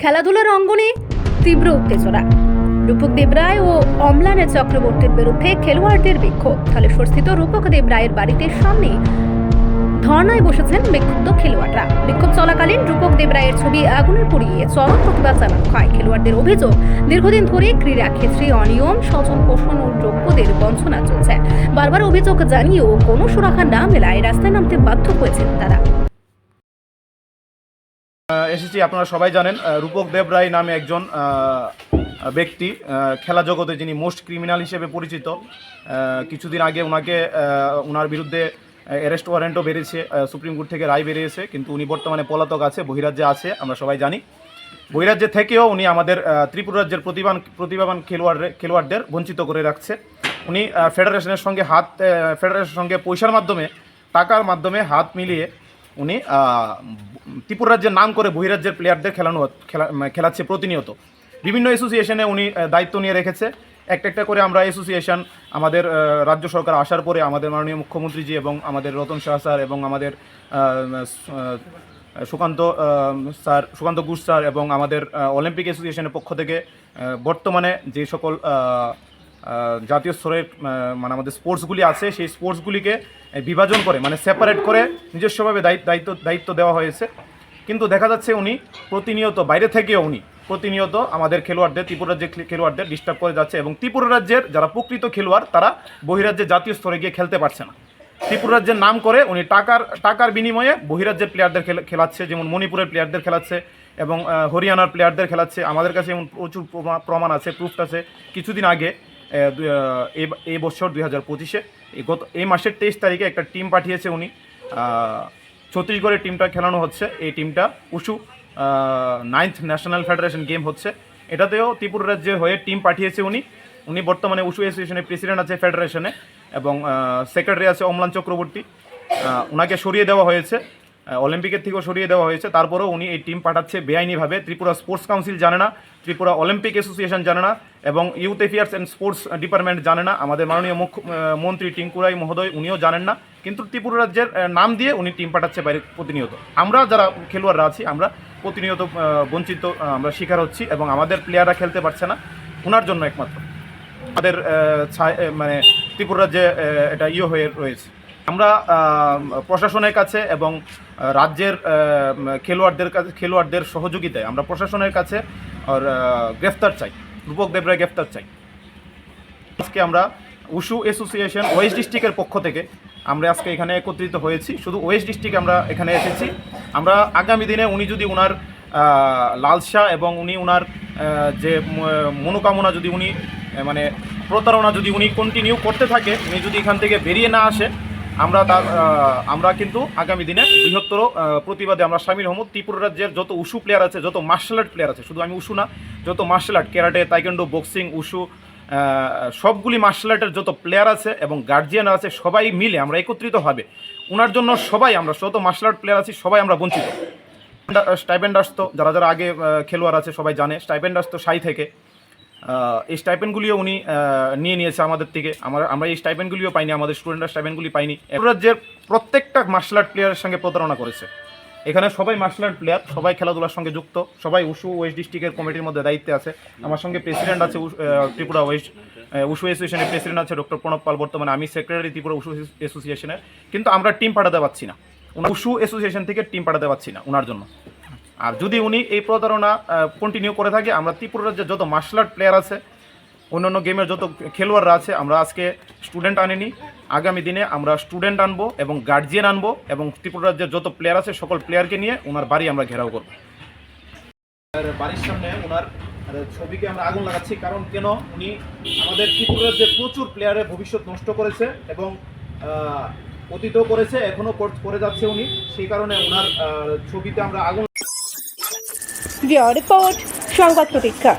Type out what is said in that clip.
খেলাধুলার অঙ্গনে তীব্র উত্তেজনা। রূপক দেবরায় ও অম্লানের চক্রবর্তীর বিরুদ্ধে খেলোয়াড়দের বিক্ষোভ। ধলেশ্বরস্থিত রূপক দেবরায়ের বাড়িতে সামনে ধর্নায় বসেছেন বিক্ষুব্ধ খেলোয়াড়রা। বিক্ষোভ চলাকালীন রূপক দেবরায়ের ছবি আগুনে পুড়িয়ে চরম প্রতিবাদ জানানো হয়। খেলোয়াড়দের অভিযোগ, দীর্ঘদিন ধরে ক্রীড়া ক্ষেত্রে অনিয়ম, স্বজন পোষণ ও যোগ্যদের বঞ্চনা চলছে। বারবার অভিযোগ জানিয়েও কোনো সুরাহা না মেলায় রাস্তায় নামতে বাধ্য হয়েছেন তারা। এসেছি, আপনারা সবাই জানেন রূপক দেবরায় নামে একজন ব্যক্তি খেলা জগতে যিনি মোস্ট ক্রিমিনাল হিসেবে পরিচিত। কিছুদিন আগে ওনার বিরুদ্ধে অ্যারেস্ট ওয়ারেন্টও বেরিয়েছে, সুপ্রিম কোর্ট থেকে রায় বেরিয়েছে, কিন্তু উনি বর্তমানে পলাতক আছে, বহিরাজ্যে আছে, আমরা সবাই জানি। বহিরাজ্যে থেকেও উনি আমাদের ত্রিপুরা রাজ্যের প্রতিভাবান খেলোয়াড়দের বঞ্চিত করে রাখছে। উনি ফেডারেশনের সঙ্গে পয়সার মাধ্যমে, টাকার মাধ্যমে হাত মিলিয়ে উনি ত্রিপুরা রাজ্যের নাম করে বহিরাজ্যের প্লেয়ারদের খেলাচ্ছে প্রতিনিয়ত। বিভিন্ন অ্যাসোসিয়েশনে উনি দায়িত্ব নিয়ে রেখেছে। একটা করে আমরা অ্যাসোসিয়েশন আমাদের রাজ্য সরকার আসার পরে আমাদের মাননীয় মুখ্যমন্ত্রীজি এবং আমাদের রতন শাহ স্যার এবং আমাদের সুকান্ত ঘোষ স্যার এবং আমাদের অলিম্পিক অ্যাসোসিয়েশনের পক্ষ থেকে বর্তমানে যে সকল জাতীয় স্তরের আমাদের স্পোর্টসগুলি আছে, সেই স্পোর্টসগুলিকে বিভাজন করে সেপারেট করে নিজস্বভাবে দায়িত্ব দেওয়া হয়েছে। কিন্তু দেখা যাচ্ছে উনি প্রতিনিয়ত বাইরে থেকেও উনি প্রতিনিয়ত আমাদের ত্রিপুরা রাজ্যের খেলোয়াড়দের ডিস্টার্ব করে যাচ্ছে এবং ত্রিপুরা রাজ্যের যারা প্রকৃত খেলোয়াড় তারা বহিরাজ্যে জাতীয় স্তরে গিয়ে খেলতে পারছে না। ত্রিপুরা রাজ্যের নাম করে উনি টাকার বিনিময়ে বহিরাজ্যের প্লেয়ারদের খেলাচ্ছে, যেমন মণিপুরের প্লেয়ারদের খেলাচ্ছে এবং হরিয়ানার প্লেয়ারদের খেলাচ্ছে। আমাদের কাছে এমন প্রচুর প্রমাণ আছে, প্রুফ আছে। কিছুদিন আগে এই বছর 2025-এ এই মাসের 23 তারিখে একটা টিম পাঠিয়েছে উনি, ছত্তিশগড়ের টিমটা খেলানো হচ্ছে। এই টিমটা wushu 9th national federation game হচ্ছে, এটাতেও ত্রিপুরা রাজ্যের হয়ে টিম পাঠিয়েছে উনি বর্তমানে উশু অ্যাসোসিয়েশনের প্রেসিডেন্ট আছে ফেডারেশনে এবং সেক্রেটারি আছে অম্লান চক্রবর্তী। ওনাকে সরিয়ে দেওয়া হয়েছে, অলিম্পিকের থেকেও সরিয়ে দেওয়া হয়েছে। তারপরেও উনি এই টিম পাঠাচ্ছে বেআইনিভাবে। ত্রিপুরা স্পোর্টস কাউন্সিল জানে না, ত্রিপুরা অলিম্পিক অ্যাসোসিয়েশন জানে না এবং youth affairs and sports department জানে না। আমাদের মাননীয় মুখ্যমন্ত্রী টিঙ্কুরাই মহোদয় উনিও জানেন না, কিন্তু ত্রিপুরা রাজ্যের নাম দিয়ে উনি টিম পাঠাচ্ছে বাইরে প্রতিনিয়ত। আমরা যারা খেলোয়াড়রা আছি আমরা প্রতিনিয়ত বঞ্চিত, আমরা শিকার হচ্ছি এবং আমাদের প্লেয়াররা খেলতে পারছে না ওনার জন্য একমাত্র। আমাদের ত্রিপুরা রাজ্যে এটা হয়ে রয়েছে। আমরা প্রশাসনের কাছে এবং রাজ্যের খেলোয়াড়দের সহযোগিতায় আমরা প্রশাসনের কাছে গ্রেফতার চাই, রূপক দেবরায় গ্রেফতার চাই। আজকে আমরা উশু অ্যাসোসিয়েশন ওয়েস্ট ডিস্ট্রিক্টের পক্ষ থেকে আমরা আজকে এখানে একত্রিত হয়েছি। শুধু ওয়েস্ট ডিস্ট্রিক্ট আমরা এখানে এসেছি। আমরা আগামী দিনে উনি যদি ওনার লালসা এবং উনার যে মনোকামনা যদি উনি প্রতারণা যদি উনি কন্টিনিউ করতে থাকে, উনি যদি এখান থেকে বেরিয়ে না আসে, আমরা কিন্তু আগামী দিনে বৃহত্তর প্রতিবাদে আমরা সামিল হব। ত্রিপুরা রাজ্যের যত উশু প্লেয়ার আছে, যত মার্শাল আর্ট প্লেয়ার আছে, শুধু আমি উশু না, যত martial art, karate, taekwondo, boxing, wushu, সবগুলি মার্শাল আর্টের যত প্লেয়ার আছে এবং গার্জিয়ান আছে, সবাই মিলে আমরা একত্রিত হবে ওনার জন্য। আমরা যত মার্শাল আর্ট প্লেয়ার আছি সবাই আমরা বঞ্চিত। স্টাইপেন্ড আসতো, যারা আগে খেলোয়াড় আছে সবাই জানে, স্টাইপেন্ড আসতো সাই থেকে। এই স্টাইপেন্ডগুলিও উনি নিয়ে নিয়েছে আমাদের থেকে। আমরা এই স্টাইপেন্ডগুলিও পাইনি, আমাদের স্টুডেন্টরা স্টাইপেন্ডগুলি পাইনি। রাজ্যের প্রত্যেকটা মার্শাল আর্ট প্লেয়ারের সঙ্গে প্রতারণা করেছে। এখানে সবাই মার্শাল আর্ট প্লেয়ার, সবাই খেলাধুলার সঙ্গে যুক্ত, সবাই উশু ওয়েস্ট ডিস্ট্রিক্টের কমিটির মধ্যে দায়িত্বে আছে। আমার সঙ্গে প্রেসিডেন্ট আছে ত্রিপুরা উশু অ্যাসোসিয়েশনের প্রেসিডেন্ট আছে ডক্টর প্রণব পাল, বর্তমানে আমি সেক্রেটারি ত্রিপুরা উশু অ্যাসোসিয়েশনের। কিন্তু আমরা টিম পাঠাতে পারছি না, উশু অ্যাসোসিয়েশন থেকে টিম পাঠাতে পারছি না ওনার জন্য। আর যদি উনি এই প্রতারণা কন্টিনিউ করে থাকে, আমরা ত্রিপুরা রাজ্যের যত মার্শাল আর্ট প্লেয়ার আছে, অন্যান্য গেমের যত খেলোয়াড়রা আছে, আমরা আজকে স্টুডেন্ট আনিনি, আগামী দিনে আমরা স্টুডেন্ট আনবো এবং গার্জিয়ান আনবো এবং ত্রিপুরা রাজ্যের যত প্লেয়ার আছে সকল প্লেয়ারকে নিয়ে ওনার বাড়ি আমরা ঘেরাও করব। বাড়ির সামনে ওনার ছবিকে আমরা আগুন লাগাচ্ছি, কারণ কেন উনি আমাদের ত্রিপুরা রাজ্যের প্রচুর প্লেয়ারের ভবিষ্যৎ নষ্ট করেছে এবং অতীতও করেছে, এখনও করে যাচ্ছে উনি। সেই কারণে ওনার ছবিতে আমরা আগুন। রিপোর্ট সংবাদ প্রতীক্ষা।